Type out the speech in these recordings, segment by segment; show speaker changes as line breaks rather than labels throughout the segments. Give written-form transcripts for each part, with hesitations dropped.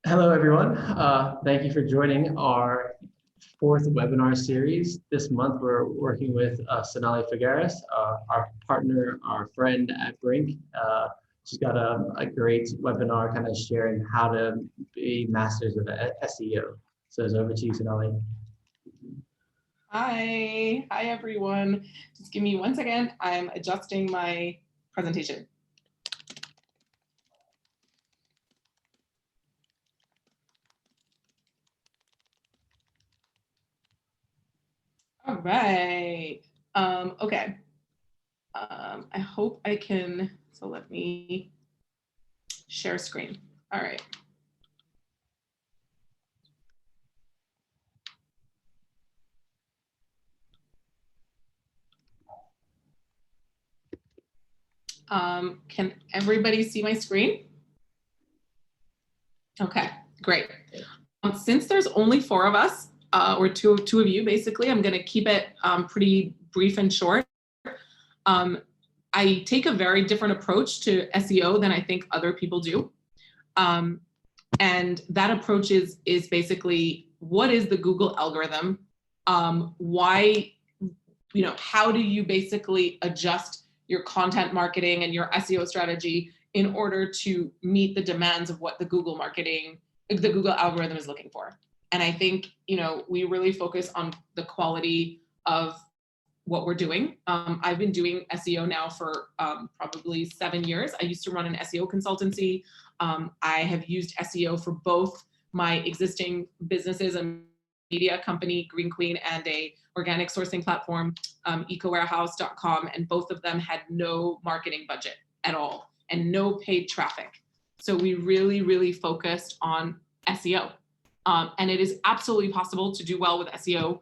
Hello, everyone. Thank you for joining our fourth webinar series. This month, we're working with Sonalie Figueiras, our partner, our friend at Brinc. She's got a great webinar kind of sharing how to be masters of SEO. So it's over to you, Sonalie.
Hi everyone. Just give me 1 second. I'm adjusting my presentation. All right. Okay. I hope I can, so let me share screen. All right. Can everybody see my screen? Okay, great. Since there's only 4 of us, or two of you, basically, I'm going to keep it pretty brief and short. I take a very different approach to SEO than I think other people do. And that approach is basically, what is the Google algorithm? Why, how do you basically adjust your content marketing and your SEO strategy in order to meet the demands of what the Google algorithm is looking for? And I think, we really focus on the quality of what we're doing. I've been doing SEO now for probably 7 years. I used to run an SEO consultancy. I have used SEO for both my existing businesses, a media company, Green Queen, and a organic sourcing platform, ecowarehouse.com, and both of them had no marketing budget at all and no paid traffic. So we really, really focused on SEO. And it is absolutely possible to do well with SEO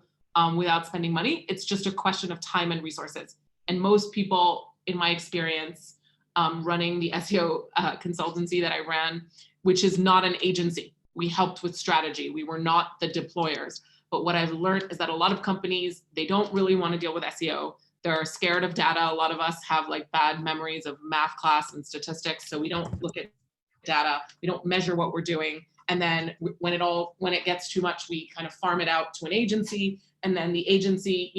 without spending money. It's just a question of time and resources. And most people, in my experience, running the SEO consultancy that I ran, which is not an agency. We helped with strategy. We were not the deployers. But what I've learned is that a lot of companies, they don't really want to deal with SEO. They're scared of data. A lot of us have like bad memories of math class and statistics. So we don't look at data. We don't measure what we're doing. And then when it gets too much, we kind of farm it out to an agency. And then the agency,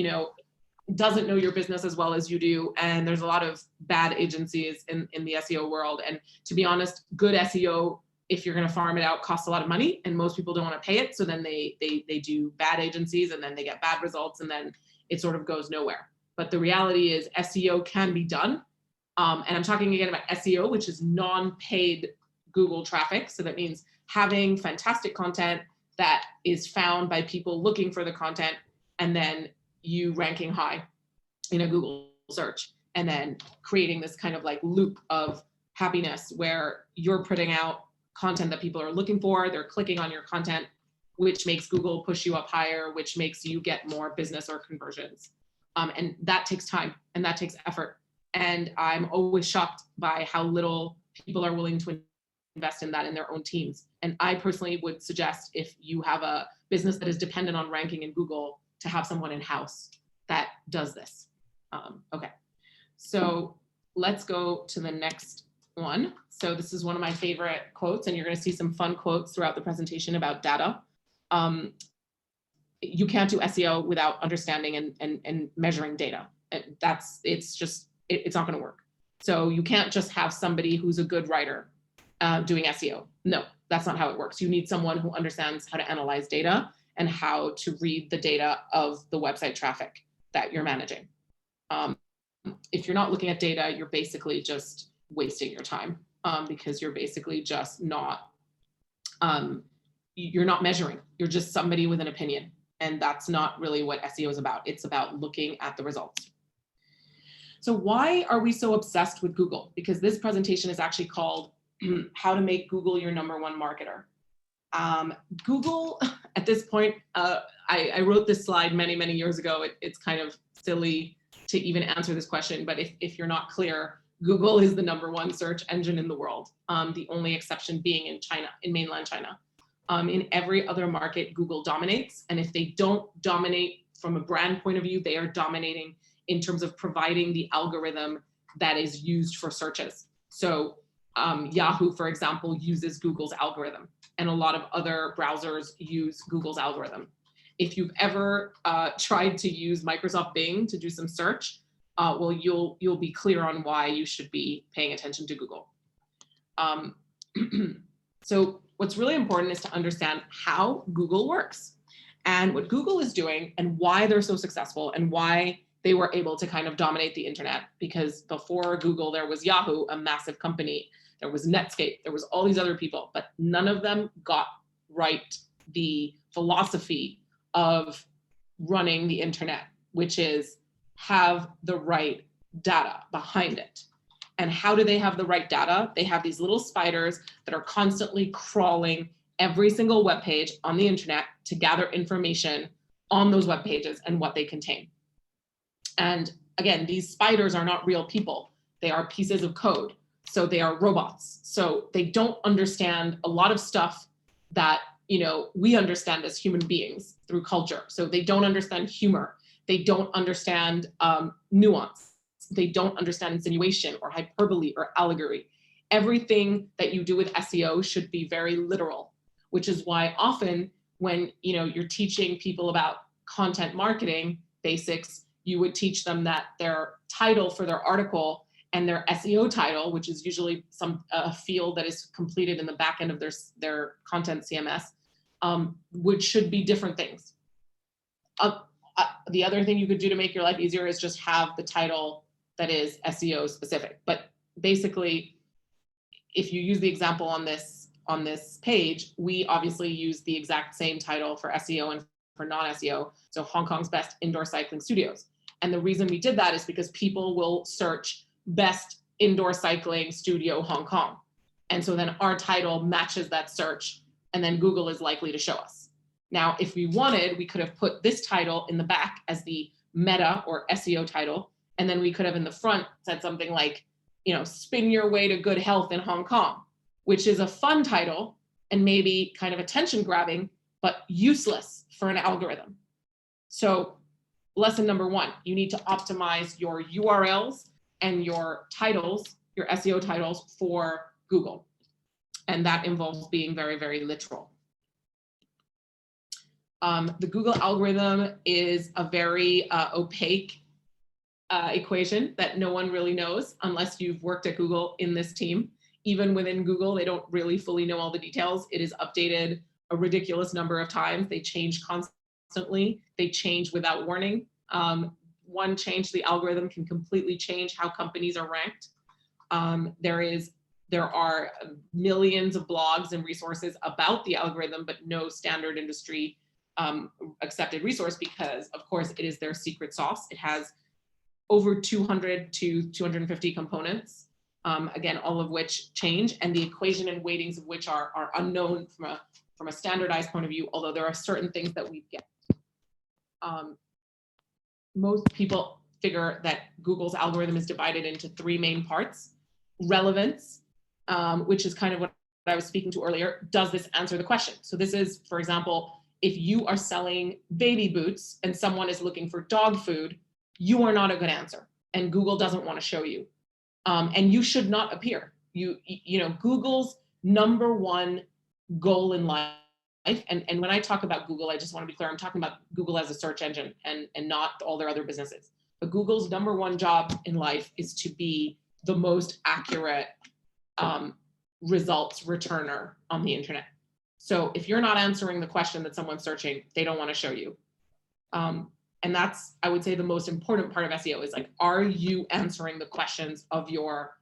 doesn't know your business as well as you do. And there's a lot of bad agencies in the SEO world. And to be honest, good SEO, if you're going to farm it out, costs a lot of money, and most people don't want to pay it. So then they do bad agencies, and then they get bad results, and then it sort of goes nowhere. But the reality is SEO can be done. And I'm talking again about SEO, which is non-paid Google traffic. So that means having fantastic content that is found by people looking for the content, and then you ranking high in a Google search, and then creating this kind of like loop of happiness where you're putting out content that people are looking for, they're clicking on your content, which makes Google push you up higher, which makes you get more business or conversions. And that takes time and that takes effort. And I'm always shocked by how little people are willing to invest in that in their own teams. And I personally would suggest, if you have a business that is dependent on ranking in Google, to have someone in-house that does this. Okay, so let's go to the next one. So this is one of my favorite quotes, and you're going to see some fun quotes throughout the presentation about data. You can't do SEO without understanding and measuring data. It's not going to work. So you can't just have somebody who's a good writer doing SEO. No, that's not how it works. You need someone who understands how to analyze data and how to read the data of the website traffic that you're managing. If you're not looking at data, you're basically just wasting your time, because you're basically just not, you're not measuring. You're just somebody with an opinion. And that's not really what SEO is about. It's about looking at the results. So why are we so obsessed with Google? Because this presentation is actually called How to Make Google Your #1 Marketer. Google, at this point, I wrote this slide many, many years ago. It's kind of silly to even answer this question, but if you're not clear, Google is the #1 search engine in the world. The only exception being in China, in mainland China. In every other market, Google dominates. And if they don't dominate from a brand point of view, they are dominating in terms of providing the algorithm that is used for searches. So Yahoo, for example, uses Google's algorithm, and a lot of other browsers use Google's algorithm. If you've ever tried to use Microsoft Bing to do some search, well, you'll be clear on why you should be paying attention to Google. So what's really important is to understand how Google works and what Google is doing and why they're so successful and why they were able to kind of dominate the internet. Because before Google, there was Yahoo, a massive company. There was Netscape. There was all these other people, but none of them got right the philosophy of running the internet, which is have the right data behind it. And how do they have the right data? They have these little spiders that are constantly crawling every single web page on the internet to gather information on those web pages and what they contain. And again, these spiders are not real people. They are pieces of code. So they are robots. So they don't understand a lot of stuff that, you know, we understand as human beings through culture. So they don't understand humor. They don't understand nuance. They don't understand insinuation or hyperbole or allegory. Everything that you do with SEO should be very literal, which is why often when, you know, you're teaching people about content marketing basics, you would teach them that their title for their article and their SEO title, which is usually some field that is completed in the back end of their content CMS, which should be different things. The other thing you could do to make your life easier is just have the title that is SEO specific. But basically, if you use the example on this page, we obviously use the exact same title for SEO and for non-SEO. So Hong Kong's best indoor cycling studios. And the reason we did that is because people will search best indoor cycling studio Hong Kong. And so then our title matches that search, and then Google is likely to show us. Now, if we wanted, we could have put this title in the back as the meta or SEO title, and then we could have in the front said something like, you know, spin your way to good health in Hong Kong, which is a fun title and maybe kind of attention grabbing, but useless for an algorithm. So lesson number one, you need to optimize your URLs and your titles, your SEO titles for Google. And that involves being very, very literal. The Google algorithm is a very opaque equation that no one really knows unless you've worked at Google in this team. Even within Google, they don't really fully know all the details. It is updated a ridiculous number of times. They change constantly. They change without warning. One change to the algorithm can completely change how companies are ranked. There are millions of blogs and resources about the algorithm, but no standard industry accepted resource because, of course, it is their secret sauce. It has over 200 to 250 components, again, all of which change, and the equation and weightings of which are unknown from a standardized point of view, although there are certain things that we get. Most people figure that Google's algorithm is divided into three main parts. Relevance, which is kind of what I was speaking to earlier. Does this answer the question? So this is, for example, if you are selling baby boots and someone is looking for dog food, you are not a good answer, and Google doesn't want to show you. And you should not appear. You know, Google's number one goal in life, and when I talk about Google, I just want to be clear, I'm talking about Google as a search engine and not all their other businesses. But Google's number one job in life is to be the most accurate results returner on the internet. So if you're not answering the question that someone's searching, they don't want to show you. And that's, I would say, the most important part of SEO is like, are you answering the questions of your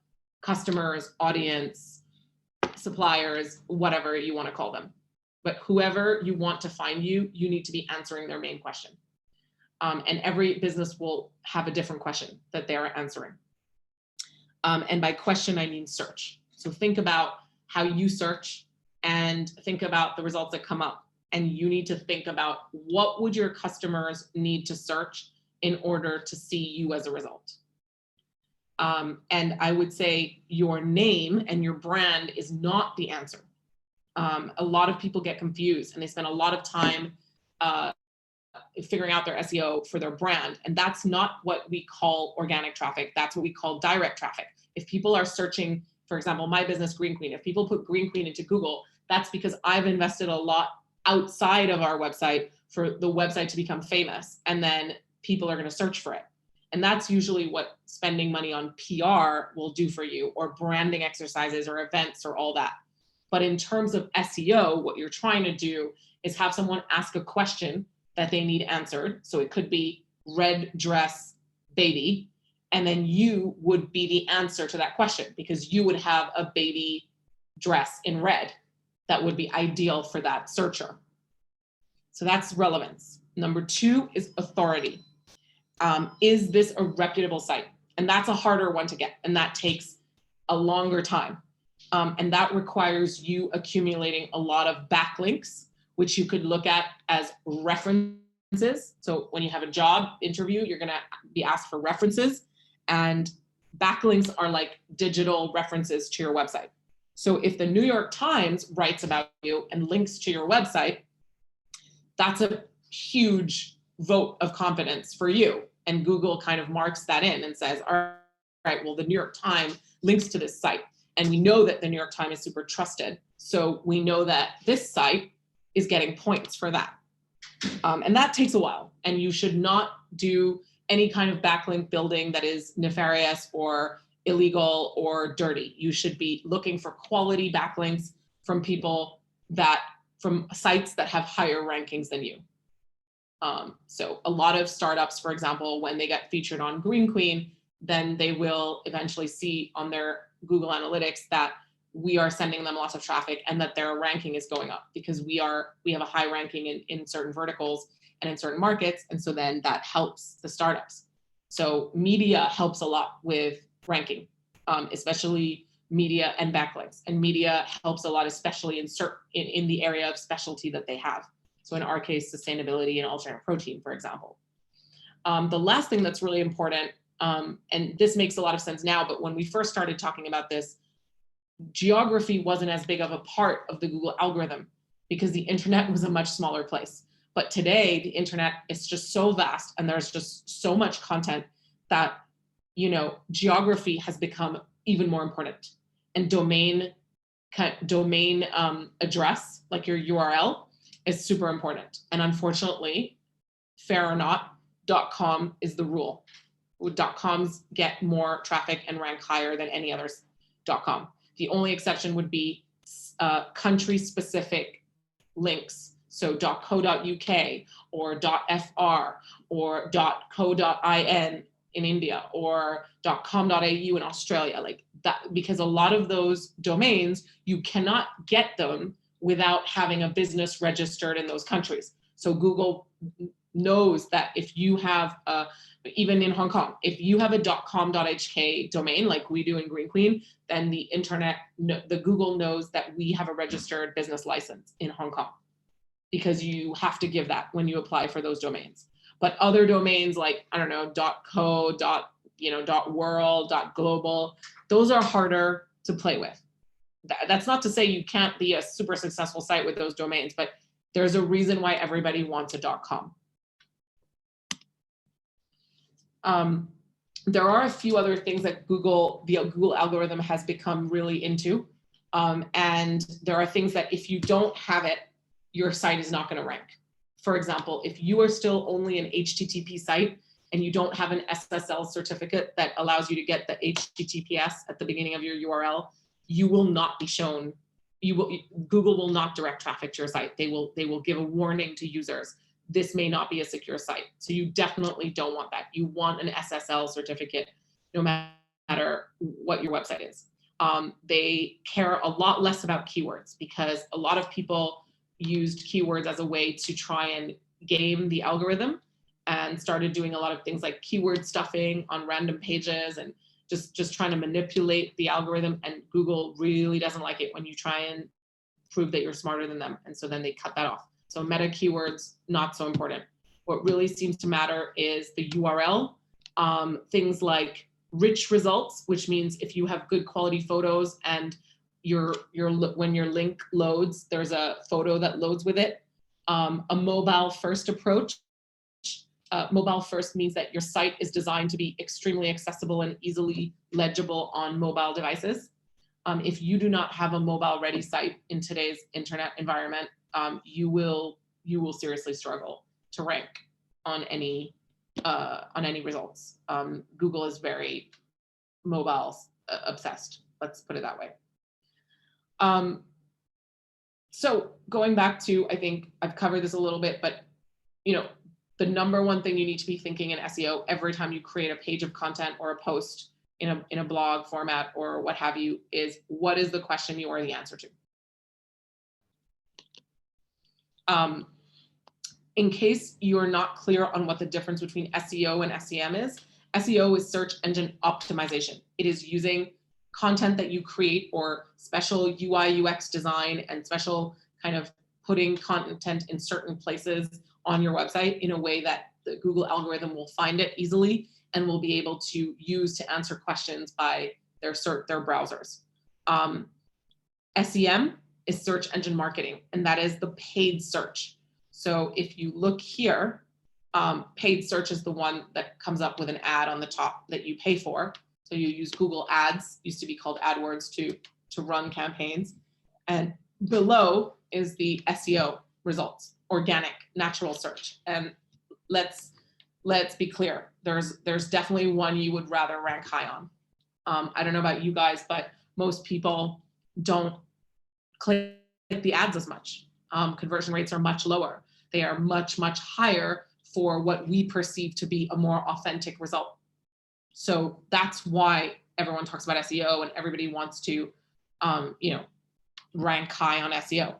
customers, audience, suppliers, whatever you want to call them. But whoever you want to find you, you need to be answering their main question. And every business will have a different question that they're answering. And by question, I mean search. So think about how you search and think about the results that come up. And you need to think about what would your customers need to search in order to see you as a result. And I would say your name and your brand is not the answer. A lot of people get confused and they spend a lot of time figuring out their SEO for their brand. And that's not what we call organic traffic. That's what we call direct traffic. If people are searching For example, my business, Green Queen, if people put Green Queen into Google, that's because I've invested a lot outside of our website for the website to become famous. And then people are going to search for it. And that's usually what spending money on PR will do for you, or branding exercises or events or all that. But in terms of SEO, what you're trying to do is have someone ask a question that they need answered. So it could be red dress baby, and then you would be the answer to that question because you would have a baby dress in red that would be ideal for that searcher. So that's relevance. Number 2 is authority. Is this a reputable site? And that's a harder one to get, and that takes a longer time. And that requires you accumulating a lot of backlinks, which you could look at as references. So when you have a job interview, you're going to be asked for references, and backlinks are like digital references to your website. So if the New York Times writes about you and links to your website, that's a huge vote of confidence for you. And Google kind of marks that in and says, all right, well, the New York Times links to this site. And we know that the New York Times is super trusted. So we know that this site is getting points for that. And that takes a while. And you should not do any kind of backlink building that is nefarious or illegal or dirty. You should be looking for quality backlinks from from sites that have higher rankings than you. So a lot of startups, for example, when they get featured on Green Queen, then they will eventually see on their Google Analytics that we are sending them lots of traffic and that their ranking is going up because we have a high ranking in certain verticals and in certain markets. And so then that helps the startups. So media helps a lot with ranking, especially media and backlinks. And media helps a lot, especially in the area of specialty that they have. So in our case, sustainability and alternate protein, for example. The last thing that's really important, and this makes a lot of sense now, but when we first started talking about this, geography wasn't as big of a part of the Google algorithm because the internet was a much smaller place. But today, the internet is just so vast and there's just so much content that, geography has become even more important. And domain address, like your URL, is super important. And unfortunately, fair or not, .com is the rule. .coms get more traffic and rank higher than any others .com. The only exception would be country-specific links. So .co.uk or .fr or .co.in in India or .com.au in Australia, like that, because a lot of those domains, you cannot get them without having a business registered in those countries. So Google knows that if you have even in Hong Kong, if you have a .com.hk domain like we do in Green Queen, then the Google knows that we have a registered business license in Hong Kong because you have to give that when you apply for those domains. But other domains like, I don't know, .co, .world, .global, those are harder to play with. That's not to say you can't be a super successful site with those domains, but there's a reason why everybody wants a .com. There are a few other things that the Google algorithm has become really into. And there are things that if you don't have it, your site is not going to rank. For example, if you are still only an HTTP site and you don't have an SSL certificate that allows you to get the HTTPS at the beginning of your URL, you will not be shown. Google will not direct traffic to your site. They will give a warning to users. This may not be a secure site. So you definitely don't want that. You want an SSL certificate no matter what your website is. They care a lot less about keywords because a lot of people used keywords as a way to try and game the algorithm and started doing a lot of things like keyword stuffing on random pages and just trying to manipulate the algorithm. And Google really doesn't like it when you try and prove that you're smarter than them. And so then they cut that off. So meta keywords, not so important. What really seems to matter is the URL. Things like rich results, which means if you have good quality photos and when your link loads, there's a photo that loads with it. A mobile first approach. Mobile first means that your site is designed to be extremely accessible and easily legible on mobile devices. If you do not have a mobile ready site in today's internet environment, you will seriously struggle to rank on any results. Google is very mobile obsessed. Let's put it that way. So going back to, I think I've covered this a little bit, but the number one thing you need to be thinking in SEO every time you create a page of content or a post in a blog format or what have you is, what is the question you are the answer to? In case you're not clear on what the difference between SEO and SEM is, SEO is search engine optimization. It is using content that you create or special UI UX design and special kind of putting content in certain places on your website in a way that the Google algorithm will find it easily and will be able to use to answer questions by their browsers. SEM is search engine marketing, and that is the paid search. So if you look here, paid search is the one that comes up with an ad on the top that you pay for. So you use Google Ads, used to be called Adwords, to run campaigns. And below is the SEO results, organic, natural search. And let's be clear, there's definitely one you would rather rank high on. I don't know about you guys, but most people don't click the ads as much. Conversion rates are much lower. They are much, much higher for what we perceive to be a more authentic result. So that's why everyone talks about SEO and everybody wants to, rank high on SEO.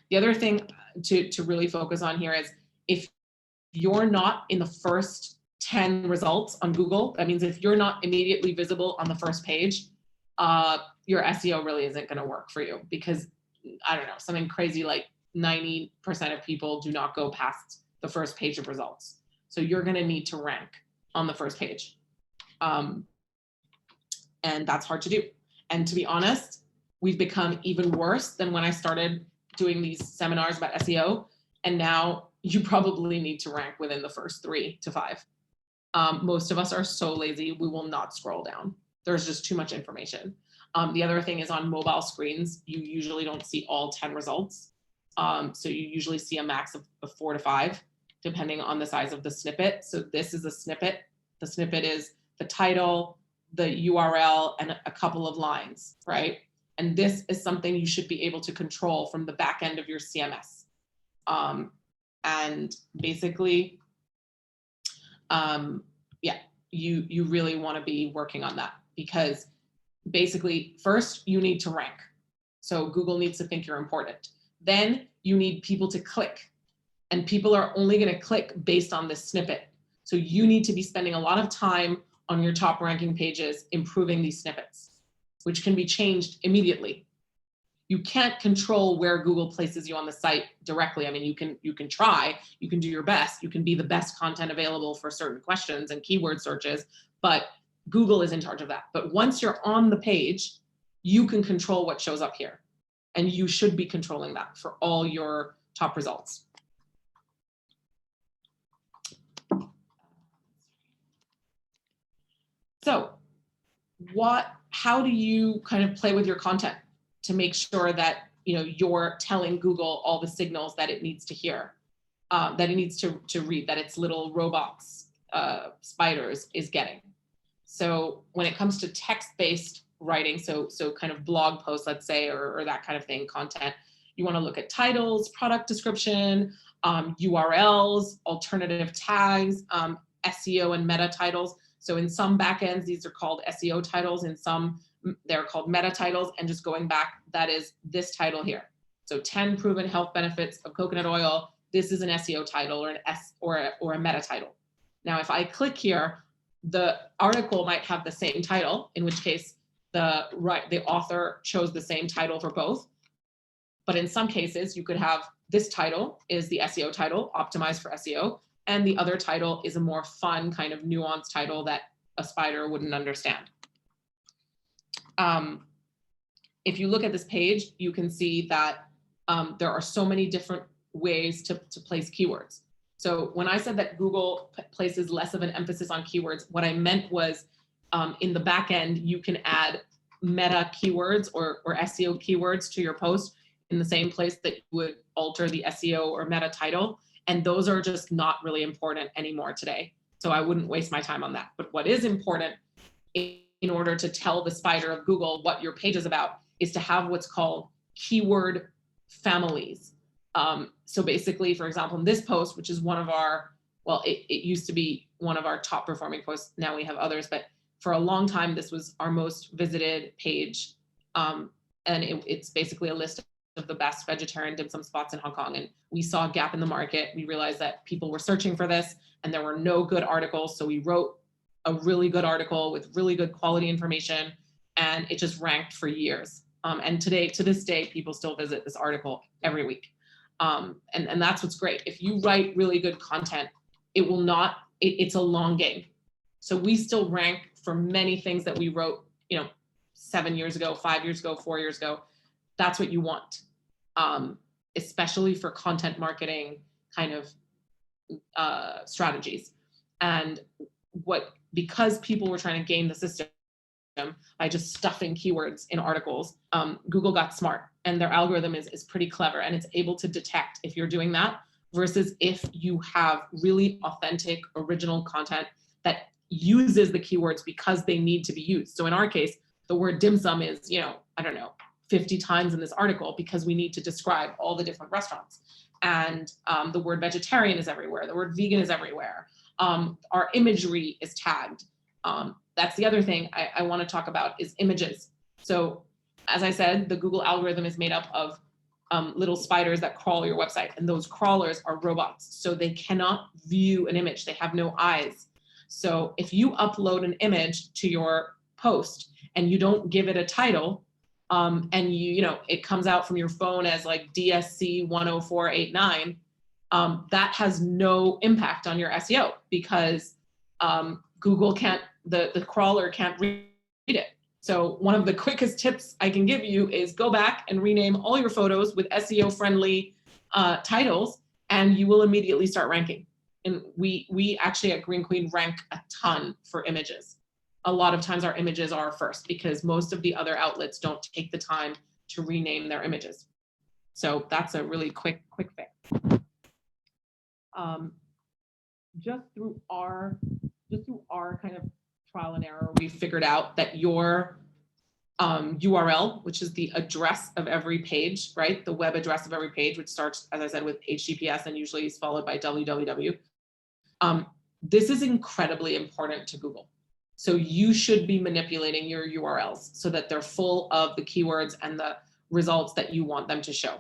The other thing to really focus on here is if you're not in the first 10 results on Google, that means if you're not immediately visible on the first page, your SEO really isn't going to work for you because, I don't know, something crazy like 90% of people do not go past the first page of results. So you're going to need to rank on the first page. And that's hard to do. And to be honest, we've become even worse than when I started doing these seminars about SEO. And now you probably need to rank within the first 3 to 5. Most of us are so lazy, we will not scroll down. There's just too much information. The other thing is on mobile screens, you usually don't see all 10 results. So you usually see a max of 4 to 5, depending on the size of the snippet. So this is a snippet. The snippet is the title, the URL, and a couple of lines, right? And this is something you should be able to control from the back end of your CMS. And basically, you really want to be working on that because basically first you need to rank. So Google needs to think you're important. Then you need people to click, and people are only going to click based on this snippet. So you need to be spending a lot of time on your top ranking pages improving these snippets, which can be changed immediately. You can't control where Google places you on the site directly. I mean, you can try, you can do your best, you can be the best content available for certain questions and keyword searches, but Google is in charge of that. But once you're on the page, you can control what shows up here. And you should be controlling that for all your top results. So how do you kind of play with your content to make sure that you're telling Google all the signals that it needs to hear, that it needs to read, that its little robots, spiders is getting? So when it comes to text-based writing, so kind of blog posts, let's say, or that kind of thing, content, you want to look at titles, product description, URLs, alternative tags, SEO and meta titles. So in some backends, these are called SEO titles. In some, they're called meta titles. And just going back, that is this title here. So 10 proven health benefits of coconut oil. This is an SEO title or a meta title. Now, if I click here, the article might have the same title, in which case the author chose the same title for both. But in some cases, you could have this title is the SEO title, optimized for SEO, and the other title is a more fun kind of nuanced title that a spider wouldn't understand. If you look at this page, you can see that there are so many different ways to place keywords. So when I said that Google places less of an emphasis on keywords, what I meant was in the back end, you can add meta keywords or SEO keywords to your post in the same place that you would alter the SEO or meta title. And those are just not really important anymore today. So I wouldn't waste my time on that. But what is important in order to tell the spider of Google what your page is about is to have what's called keyword families. So basically, for example, in this post, which is one of our, well, it used to be one of our top performing posts. Now we have others, but for a long time, this was our most visited page. And it's basically a list of the best vegetarian dim sum spots in Hong Kong. And we saw a gap in the market. We realized that people were searching for this and there were no good articles. So we wrote a really good article with really good quality information, and it just ranked for years. And today, to this day, people still visit this article every week. And that's what's great. If you write really good content, it will not, it's a long game. So we still rank for many things that we wrote, 7 years ago, 5 years ago, 4 years ago. That's what you want, especially for content marketing kind of strategies. And because people were trying to game the system by just stuffing keywords in articles, Google got smart, and their algorithm is pretty clever, and it's able to detect if you're doing that versus if you have really authentic, original content that uses the keywords because they need to be used. So in our case, the word dim sum is, 50 times in this article because we need to describe all the different restaurants. And the word vegetarian is everywhere. The word vegan is everywhere. Our imagery is tagged. That's the other thing I want to talk about is images. So as I said, the Google algorithm is made up of little spiders that crawl your website, and those crawlers are robots. So they cannot view an image. They have no eyes. So if you upload an image to your post and you don't give it a title, and it comes out from your phone as like DSC 10489, that has no impact on your SEO because Google can't, the crawler can't read it. So one of the quickest tips I can give you is go back and rename all your photos with SEO friendly titles, and you will immediately start ranking. And we actually at Green Queen rank a ton for images. A lot of times our images are first because most of the other outlets don't take the time to rename their images. So that's a really quick fix. Just through our kind of trial and error, we figured out that your URL, which is the address of every page, right? The web address of every page, which starts, as I said, with HTTPS and usually is followed by www. This is incredibly important to Google. So you should be manipulating your URLs so that they're full of the keywords and the results that you want them to show.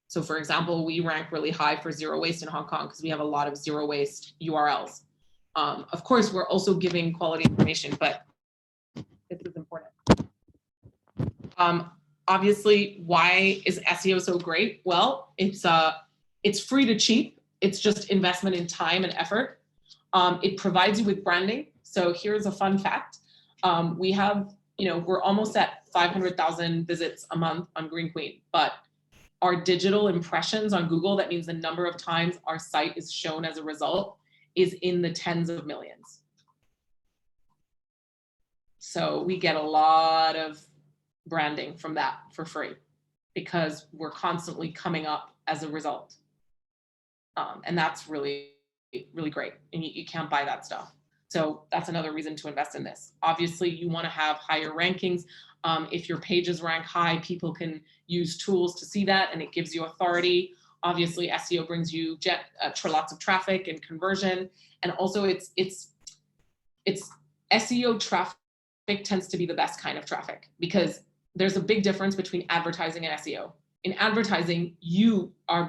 So for example, we rank really high for zero waste in Hong Kong because we have a lot of zero waste URLs. Of course, we're also giving quality information, but this is important. Obviously, why is SEO so great? Well, it's free to cheap. It's just investment in time and effort. It provides you with branding. So here's a fun fact. We have, we're almost at 500,000 visits a month on Green Queen, but our digital impressions on Google, that means the number of times our site is shown as a result, is in the tens of millions. So we get a lot of branding from that for free because we're constantly coming up as a result. And that's really, really great. And you can't buy that stuff. So that's another reason to invest in this. Obviously, you want to have higher rankings. If your pages rank high, people can use tools to see that, and it gives you authority. Obviously, SEO brings you lots of traffic and conversion, and also it's SEO traffic tends to be the best kind of traffic because there's a big difference between advertising and SEO. In advertising, you are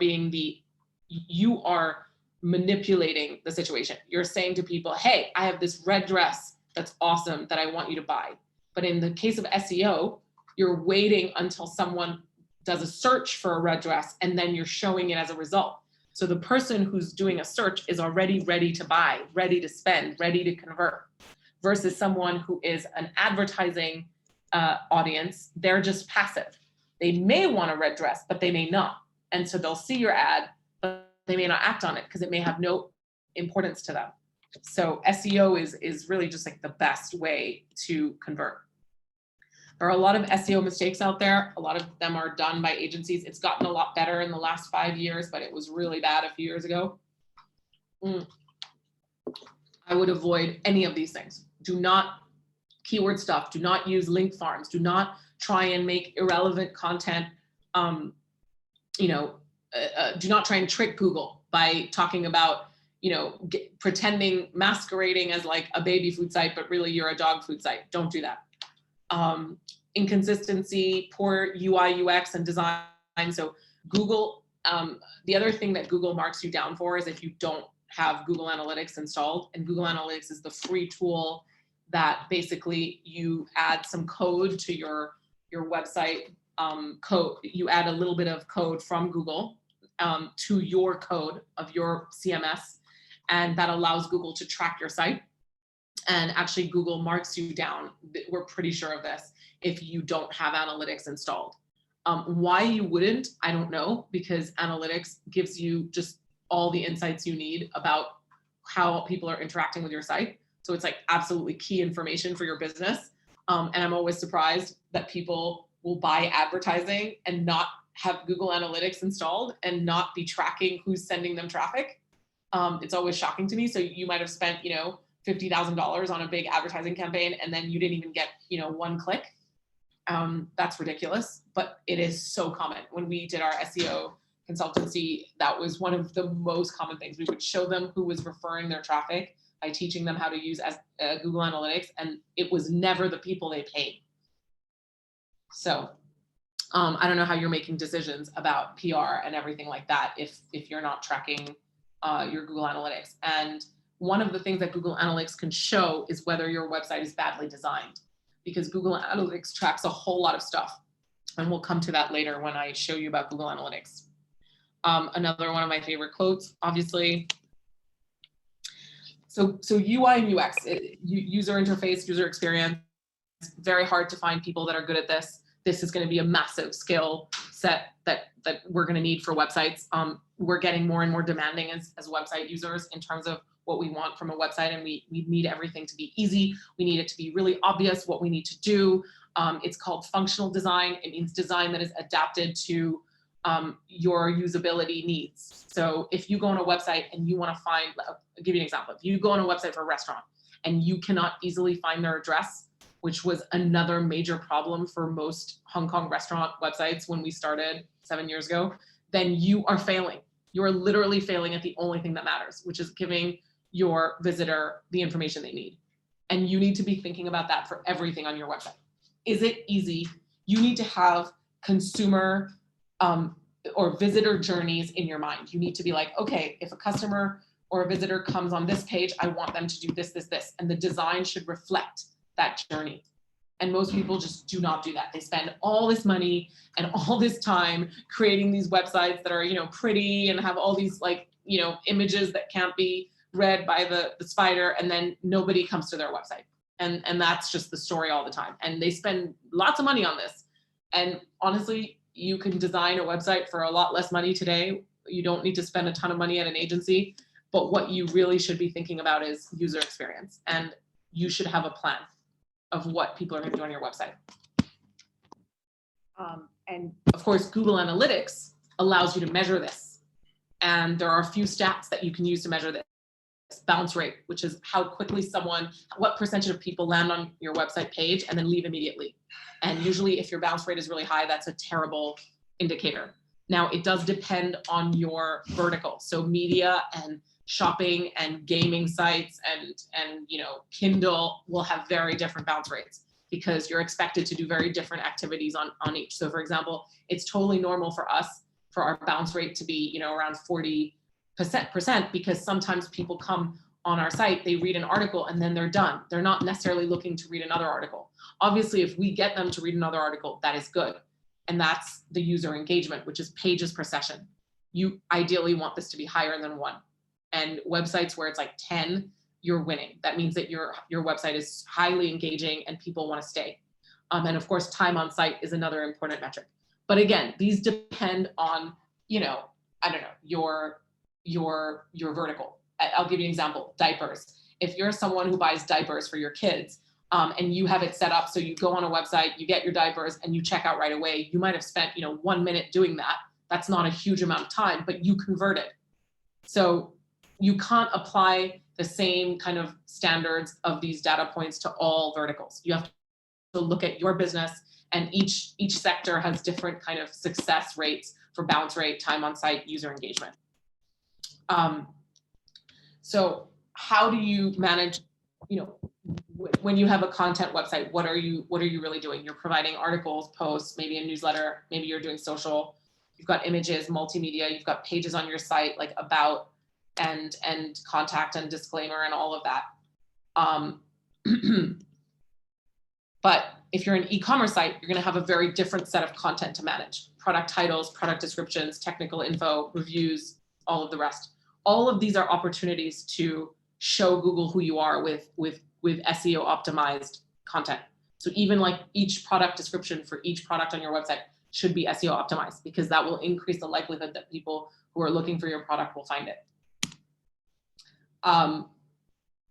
manipulating the situation. You're saying to people, hey, I have this red dress that's awesome that I want you to buy. But in the case of SEO, you're waiting until someone does a search for a red dress and then you're showing it as a result. So the person who's doing a search is already ready to buy, ready to spend, ready to convert, versus someone who is an advertising audience. They're just passive. They may want a red dress, but they may not. And so they'll see your ad, but they may not act on it because it may have no importance to them. So SEO is really just like the best way to convert. There are a lot of SEO mistakes out there. A lot of them are done by agencies. It's gotten a lot better in the last 5 years, but it was really bad a few years ago. I would avoid any of these things. Do not keyword stuff. Do not use link farms. Do not try and make irrelevant content. Do not try and trick Google by talking about, pretending, masquerading as like a baby food site, but really you're a dog food site. Don't do that. Inconsistency, poor UI, UX, and design. So Google, the other thing that Google marks you down for is if you don't have Google Analytics installed. And Google Analytics is the free tool that basically you add some code to your website code. You add a little bit of code from Google to your code of your CMS, and that allows Google to track your site. And actually Google marks you down, we're pretty sure of this, if you don't have analytics installed. Why you wouldn't, I don't know, because analytics gives you just all the insights you need about how people are interacting with your site. So it's like absolutely key information for your business. And I'm always surprised that people will buy advertising and not have Google Analytics installed and not be tracking who's sending them traffic. It's always shocking to me. So you might have spent, $50,000 on a big advertising campaign, and then you didn't even get, 1 click. That's ridiculous, but it is so common. When we did our SEO consultancy, that was one of the most common things. We would show them who was referring their traffic by teaching them how to use Google Analytics, and it was never the people they paid. So I don't know how you're making decisions about PR and everything like that if you're not tracking your Google Analytics. And one of the things that Google Analytics can show is whether your website is badly designed, because Google Analytics tracks a whole lot of stuff. And we'll come to that later when I show you about Google Analytics. Another one of my favorite quotes, obviously. So UI and UX, user interface, user experience, very hard to find people that are good at this. This is going to be a massive skill set that we're going to need for websites. We're getting more and more demanding as website users in terms of what we want from a website, and we need everything to be easy. We need it to be really obvious what we need to do. It's called functional design. It means design that is adapted to your usability needs. So if you go on a website and you want to find, I'll give you an example. If you go on a website for a restaurant and you cannot easily find their address, which was another major problem for most Hong Kong restaurant websites when we started 7 years ago, then you are failing. You are literally failing at the only thing that matters, which is giving your visitor the information they need. And you need to be thinking about that for everything on your website. Is it easy? You need to have consumer or visitor journeys in your mind. You need to be like, okay, if a customer or a visitor comes on this page, I want them to do this, this, this. And the design should reflect that journey. And most people just do not do that. They spend all this money and all this time creating these websites that are, pretty and have all these images that can't be read by the spider, and then nobody comes to their website. And that's just the story all the time. And they spend lots of money on this. And honestly, you can design a website for a lot less money today. You don't need to spend a ton of money at an agency, but what you really should be thinking about is user experience. And you should have a plan of what people are going to do on your website. And of course, Google Analytics allows you to measure this. And there are a few stats that you can use to measure this. Bounce rate, which is how quickly what percentage of people land on your website page and then leave immediately. And usually if your bounce rate is really high, that's a terrible indicator. Now, it does depend on your vertical. So media and shopping and gaming sites and Kindle will have very different bounce rates because you're expected to do very different activities on each. So for example, it's totally normal for us for our bounce rate to be around 40% because sometimes people come on our site, they read an article and then they're done. They're not necessarily looking to read another article. Obviously, if we get them to read another article, that is good. And that's the user engagement, which is pages per session. You ideally want this to be higher than 1. And websites where it's like 10, you're winning. That means that your website is highly engaging and people want to stay. And of course, time on site is another important metric. But again, these depend on, your vertical. I'll give you an example, diapers. If you're someone who buys diapers for your kids, and you have it set up so you go on a website, you get your diapers, and you check out right away. You might have spent 1 minute doing that. That's not a huge amount of time, but you converted. So you can't apply the same kind of standards of these data points to all verticals. You have to look at your business, and each sector has different kind of success rates for bounce rate, time on site, user engagement. So how do you manage, when you have a content website, what are you really doing? You're providing articles, posts, maybe a newsletter, maybe you're doing social, you've got images, multimedia, you've got pages on your site, like about and contact and disclaimer and all of that. But if you're an e-commerce site, you're going to have a very different set of content to manage. Product titles, product descriptions, technical info, reviews, all of the rest. All of these are opportunities to show Google who you are with SEO optimized content. So even like each product description for each product on your website should be SEO optimized, because that will increase the likelihood that people who are looking for your product will find it.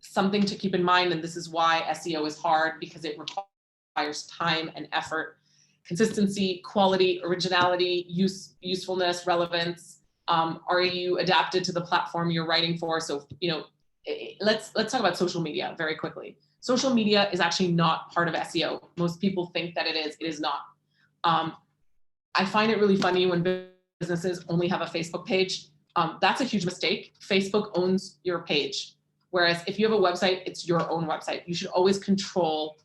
Something to keep in mind, and this is why SEO is hard, because it requires time and effort, consistency, quality, originality, usefulness, relevance. Are you adapted to the platform you're writing for? So, let's talk about social media very quickly. Social media is actually not part of SEO. Most people think that it is. It is not. I find it really funny when businesses only have a Facebook page. That's a huge mistake. Facebook owns your page. Whereas if you have a website, it's your own website. You should always control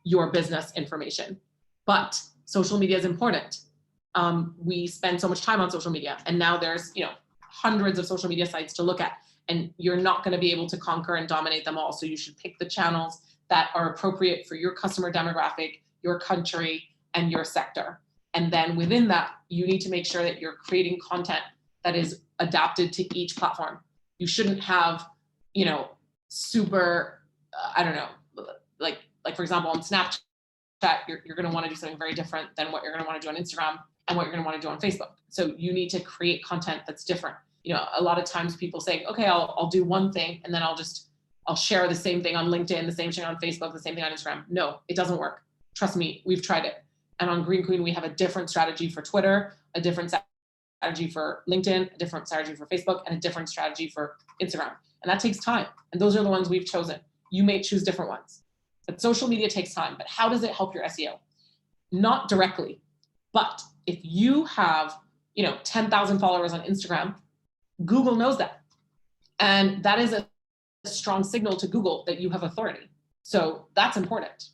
your business information. But social media is important. We spend so much time on social media, and now there's hundreds of social media sites to look at, and you're not going to be able to conquer and dominate them all. So you should pick the channels that are appropriate for your customer demographic, your country, and your sector. And then within that, you need to make sure that you're creating content that is adapted to each platform. You shouldn't have, super, I don't know, like for example, on Snapchat, you're going to want to do something very different than what you're going to want to do on Instagram and what you're going to want to do on Facebook. So you need to create content that's different. A lot of times people say, okay, I'll do one thing, and then I'll share the same thing on LinkedIn, the same thing on Facebook, the same thing on Instagram. No, it doesn't work. Trust me, we've tried it. And on Green Queen, we have a different strategy for Twitter, a different strategy for LinkedIn, a different strategy for Facebook, and a different strategy for Instagram. And that takes time. And those are the ones we've chosen. You may choose different ones. But social media takes time. But how does it help your SEO? Not directly. But if you have, 10,000 followers on Instagram, Google knows that. And that is a strong signal to Google that you have authority. So that's important.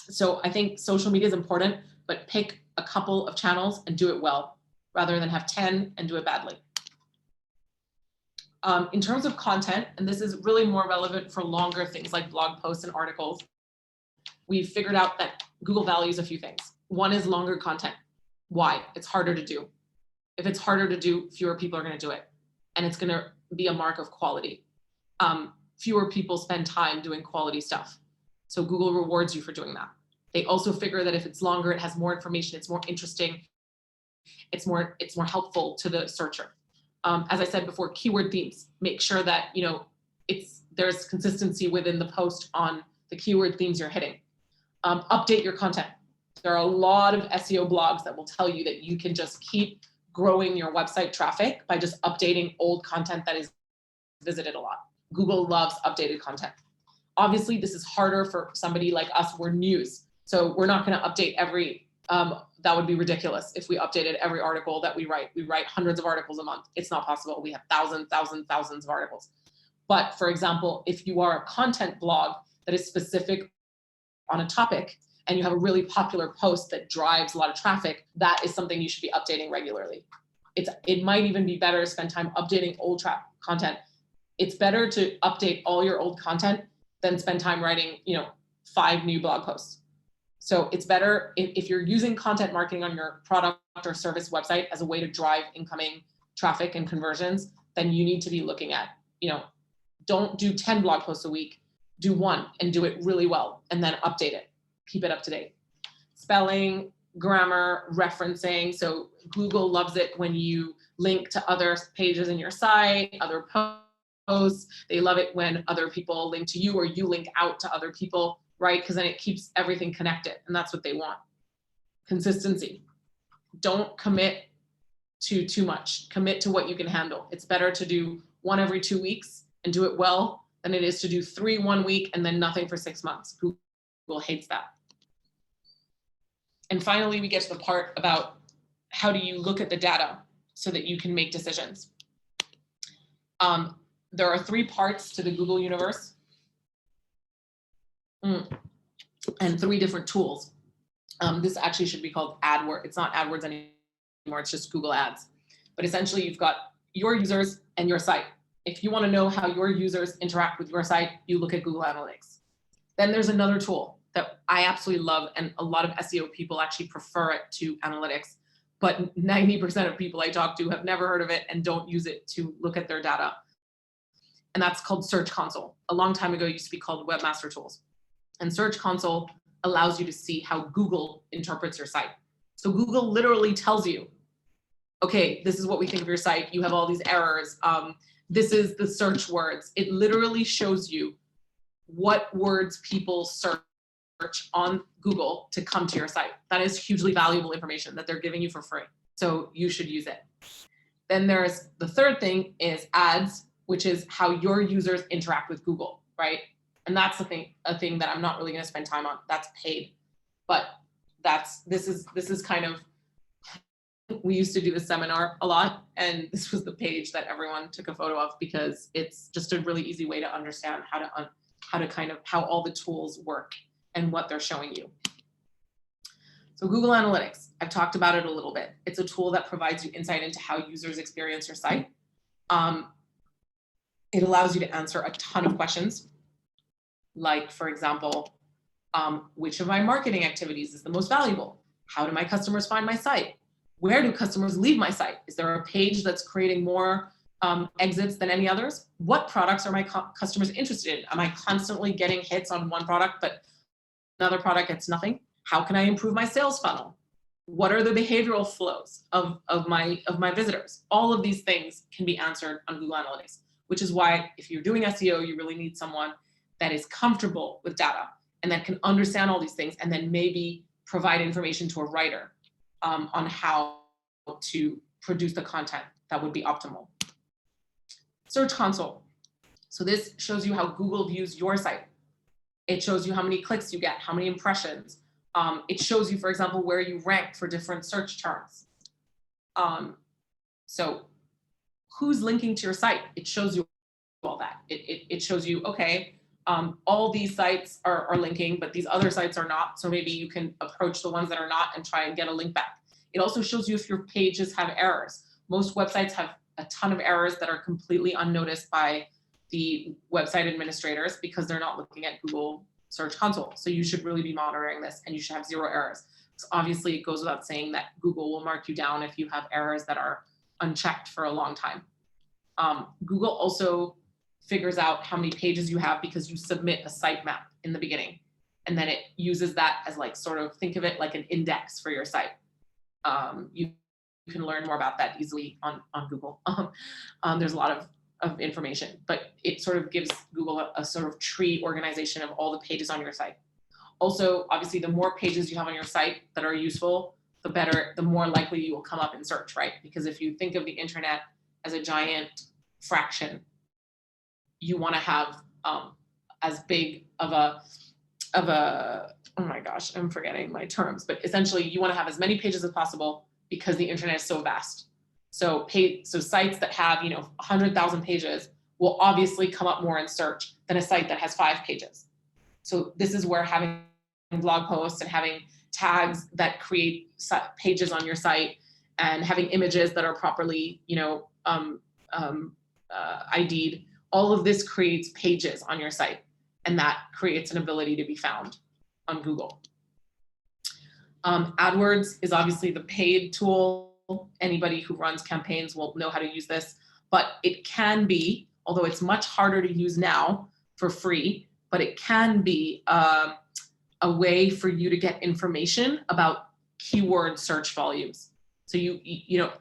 So I think social media is important, but pick a couple of channels and do it well, rather than have 10 and do it badly. In terms of content, and this is really more relevant for longer things like blog posts and articles, we've figured out that Google values a few things. One is longer content. Why? It's harder to do. If it's harder to do, fewer people are going to do it. And it's going to be a mark of quality. Fewer people spend time doing quality stuff. So Google rewards you for doing that. They also figure that if it's longer, it has more information, it's more interesting, it's more helpful to the searcher. As I said before, keyword themes. Make sure that there's consistency within the post on the keyword themes you're hitting. Update your content. There are a lot of SEO blogs that will tell you that you can just keep growing your website traffic by just updating old content that is visited a lot. Google loves updated content. Obviously, this is harder for somebody like us. We're news. So we're not going to update every, that would be ridiculous if we updated every article that we write. We write hundreds of articles a month. It's not possible. We have thousands of articles. But for example, if you are a content blog that is specific on a topic and you have a really popular post that drives a lot of traffic, that is something you should be updating regularly. It might even be better to spend time updating old content. It's better to update all your old content than spend time writing, 5 new blog posts. So it's better if you're using content marketing on your product or service website as a way to drive incoming traffic and conversions, then you need to be looking at, don't do 10 blog posts a week, do 1 and do it really well, and then update it, keep it up to date. Spelling, grammar, referencing. So Google loves it when you link to other pages in your site, other posts. They love it when other people link to you or you link out to other people, right? Because then it keeps everything connected, and that's what they want. Consistency. Don't commit to too much. Commit to what you can handle. It's better to do 1 every 2 weeks and do it well than it is to do 3 1 week and then nothing for 6 months. Google hates that. And finally, we get to the part about how do you look at the data so that you can make decisions. There are 3 parts to the Google universe and 3 different tools. This actually should be called Adwords. It's not Adwords anymore, it's just Google Ads. But essentially, you've got your users and your site. If you want to know how your users interact with your site, you look at Google Analytics. Then there's another tool that I absolutely love, and a lot of SEO people actually prefer it to analytics, but 90% of people I talk to have never heard of it and don't use it to look at their data. And that's called Search Console. A long time ago, it used to be called Webmaster Tools. And Search Console allows you to see how Google interprets your site. So Google literally tells you, okay, this is what we think of your site. You have all these errors. This is the search words. It literally shows you what words people search on Google to come to your site. That is hugely valuable information that they're giving you for free. So you should use it. Then there's the third thing is ads, which is how your users interact with Google, right? And that's a thing that I'm not really going to spend time on. That's paid, but this is kind of, we used to do the seminar a lot, and this was the page that everyone took a photo of because it's just a really easy way to understand how all the tools work and what they're showing you. So Google Analytics, I've talked about it a little bit. It's a tool that provides you insight into how users experience your site. It allows you to answer a ton of questions. Like, for example, which of my marketing activities is the most valuable? How do my customers find my site? Where do customers leave my site? Is there a page that's creating more exits than any others? What products are my customers interested in? Am I constantly getting hits on one product, but another product gets nothing? How can I improve my sales funnel? What are the behavioral flows of my visitors? All of these things can be answered on Google Analytics, which is why if you're doing SEO, you really need someone that is comfortable with data and that can understand all these things and then maybe provide information to a writer on how to produce the content that would be optimal. Search Console. So this shows you how Google views your site. It shows you how many clicks you get, how many impressions. It shows you, for example, where you rank for different search terms. So who's linking to your site? It shows you all that. It shows you, okay, all these sites are linking, but these other sites are not. So maybe you can approach the ones that are not and try and get a link back. It also shows you if your pages have errors. Most websites have a ton of errors that are completely unnoticed by the website administrators because they're not looking at Google Search Console. So you should really be monitoring this and you should have 0 errors. So obviously it goes without saying that Google will mark you down if you have errors that are unchecked for a long time. Google also figures out how many pages you have because you submit a sitemap in the beginning. And then it uses that as like, sort of think of it like an index for your site. You can learn more about that easily on Google. There's a lot of information, but it sort of gives Google a sort of tree organization of all the pages on your site. Also, obviously, the more pages you have on your site that are useful, the better, the more likely you will come up in search, right? Because if you think of the internet as a giant fraction, you want to have as big of a, oh my gosh, I'm forgetting my terms, but essentially you want to have as many pages as possible because the internet is so vast. So sites that have, 100,000 pages will obviously come up more in search than a site that has 5 pages. So this is where having blog posts and having tags that create pages on your site and having images that are properly, ID'd, all of this creates pages on your site, and that creates an ability to be found on Google. AdWords is obviously the paid tool. Anybody who runs campaigns will know how to use this, but it can be, although it's much harder to use now for free, but it can be a way for you to get information about keyword search volumes. So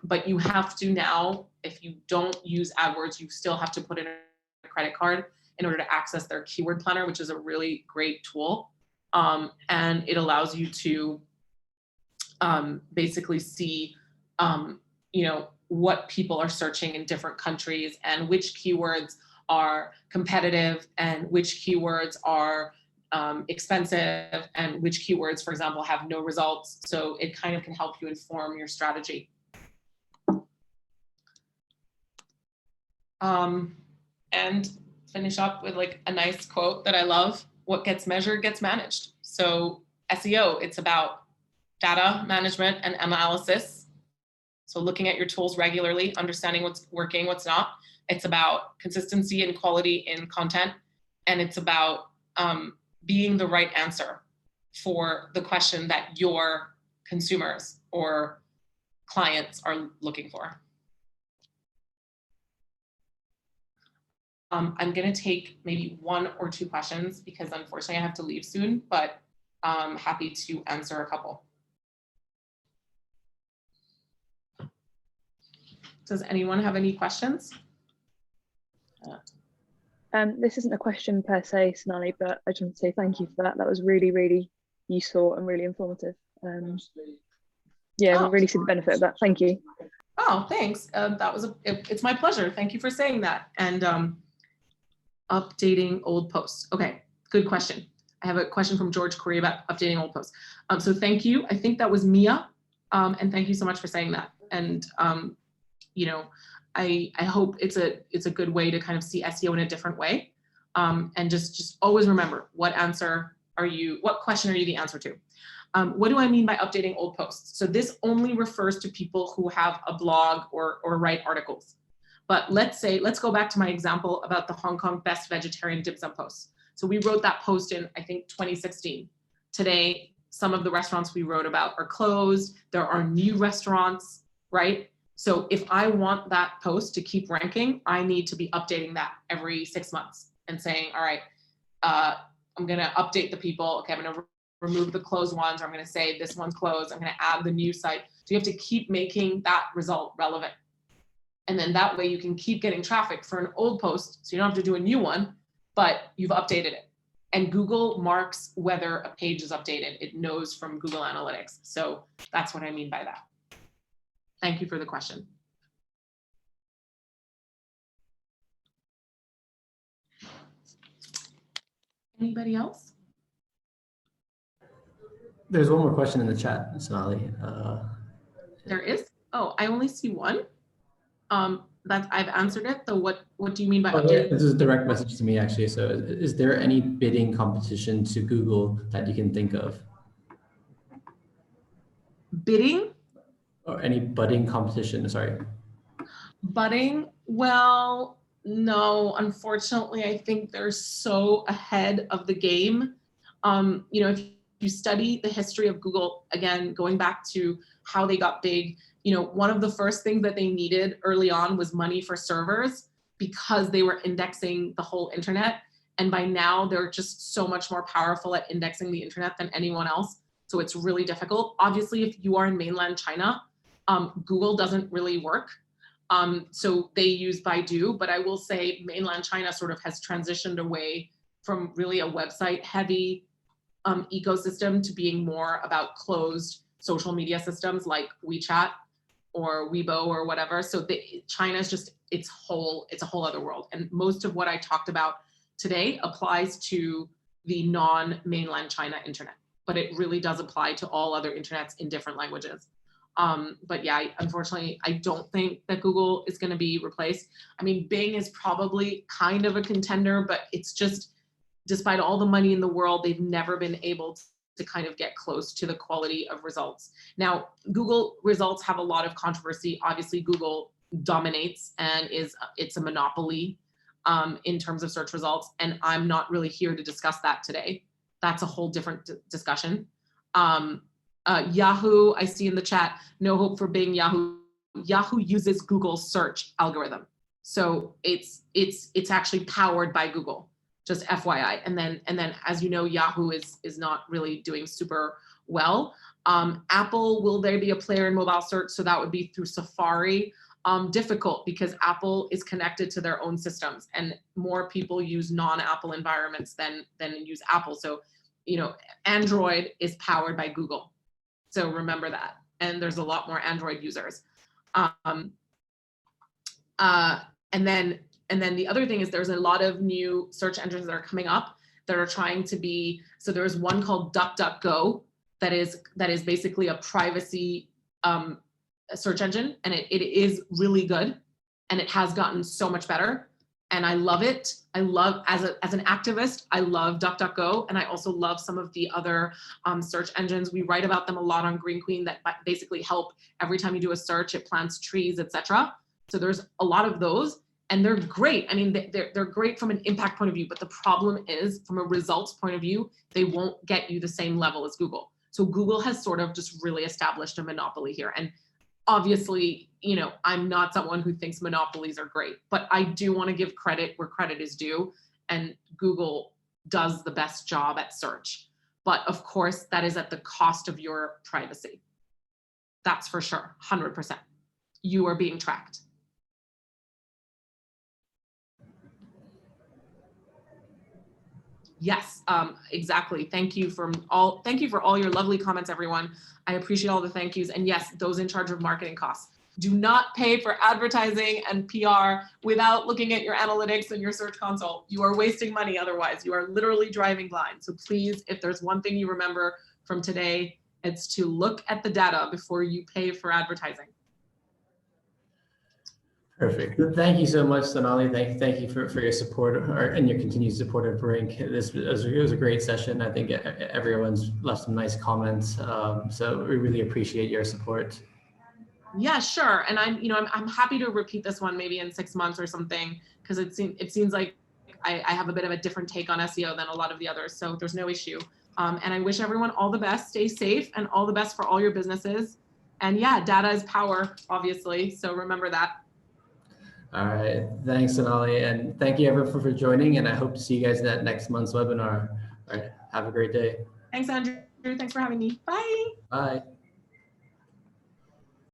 but you have to now, if you don't use AdWords, you still have to put in a credit card in order to access their keyword planner, which is a really great tool. And it allows you to basically see, what people are searching in different countries and which keywords are competitive and which keywords are expensive and which keywords, for example, have no results. So it kind of can help you inform your strategy. And finish up with like a nice quote that I love: what gets measured gets managed. So SEO, it's about data management and analysis. So looking at your tools regularly, understanding what's working, what's not. It's about consistency and quality in content. And it's about being the right answer for the question that your consumers or clients are looking for. I'm going to take maybe 1 or 2 questions because unfortunately I have to leave soon, but I'm happy to answer a couple. Does anyone have any questions?
This isn't a question per se, Sonalie, but I just want to say thank you for that. That was really, really useful and really informative. Yeah, we really see the benefit of that. Thank you.
Oh, thanks. It's my pleasure. Thank you for saying that. And updating old posts. Okay, good question. I have a question from George Corey about updating old posts. So thank you. I think that was Mia. And thank you so much for saying that. And I hope it's a good way to kind of see SEO in a different way. And just always remember, what question are you the answer to? What do I mean by updating old posts? So this only refers to people who have a blog or write articles. But let's go back to my example about the Hong Kong best vegetarian dim sum posts. So we wrote that post in, I think, 2016. Today, some of the restaurants we wrote about are closed. There are new restaurants, right? So if I want that post to keep ranking, I need to be updating that every 6 months and saying, all right, I'm going to update the people. Okay, I'm going to remove the closed ones, or I'm going to say this one's closed. I'm going to add the new site. So you have to keep making that result relevant. And then that way you can keep getting traffic for an old post. So you don't have to do a new one, but you've updated it. And Google marks whether a page is updated. It knows from Google Analytics. So that's what I mean by that. Thank you for the question. Anybody else?
There's one more question in the chat, Sonalie.
There is? Oh, I only see one. That I've answered it. So what do you mean by updating?
This is a direct message to me, actually. So is there any bidding competition to Google that you can think of?
Bidding?
Or any budding competition, sorry.
Budding? Well, no, unfortunately, I think they're so ahead of the game. If you study the history of Google, again, going back to how they got big, one of the first things that they needed early on was money for servers because they were indexing the whole internet. And by now they're just so much more powerful at indexing the internet than anyone else. So it's really difficult. Obviously, if you are in mainland China, Google doesn't really work. So they use Baidu, but I will say mainland China sort of has transitioned away from really a website heavy ecosystem to being more about closed social media systems like WeChat or Weibo or whatever. So China's just, it's a whole other world. And most of what I talked about today applies to the non-mainland China internet, but it really does apply to all other internets in different languages. But yeah, unfortunately, I don't think that Google is going to be replaced. I mean, Bing is probably kind of a contender, but it's just, despite all the money in the world, they've never been able to kind of get close to the quality of results. Now, Google results have a lot of controversy. Obviously, Google dominates and it's a monopoly in terms of search results. And I'm not really here to discuss that today. That's a whole different discussion. Yahoo, I see in the chat, no hope for Bing. Yahoo uses Google's search algorithm. So it's actually powered by Google, just FYI. And then as you know, Yahoo is not really doing super well. Apple, will there be a player in mobile search? So that would be through Safari. difficult because Apple is connected to their own systems, and more people use non-Apple environments than use Apple. So, you know, Android is powered by Google. So remember that. And there's a lot more Android users. And then the other thing is there's a lot of new search engines that are coming up that are trying to be, so there's one called DuckDuckGo that is basically a privacy search engine, and it is really good, and it has gotten so much better, and I love it. I love, as an activist, I love DuckDuckGo, and I also love some of the other search engines. We write about them a lot on Green Queen that basically help every time you do a search, it plants trees, etc. So there's a lot of those, and they're great. I mean, they're great from an impact point of view, but the problem is from a results point of view, they won't get you the same level as Google. So Google has sort of just really established a monopoly here. And obviously, you know, I'm not someone who thinks monopolies are great, but I do want to give credit where credit is due, and Google does the best job at search. But of course, that is at the cost of your privacy. That's for sure, 100%. You are being tracked. Yes, exactly. Thank you for all your lovely comments, everyone. I appreciate all the thank yous. And yes, those in charge of marketing costs, do not pay for advertising and PR without looking at your analytics and your search console. You are wasting money otherwise. You are literally driving blind. So please, if there's one thing you remember from today, it's to look at the data before you pay for advertising.
Perfect. Thank you so much, Sonalie. Thank you for your support and your continued support of Brinc. It was a great session. I think everyone's left some nice comments. So we really appreciate your support. Yeah,
sure. And I'm happy to repeat this one maybe in 6 months or something, because it seems like I have a bit of a different take on SEO than a lot of the others. So there's no issue. And I wish everyone all the best. Stay safe, and all the best for all your businesses. And yeah, data is power, obviously. So remember that.
All right. Thanks, Sonalie. And thank you everyone for joining. And I hope to see you guys at next month's webinar. All right. Have a great day.
Thanks, Andrew. Thanks for having me. Bye.
Bye.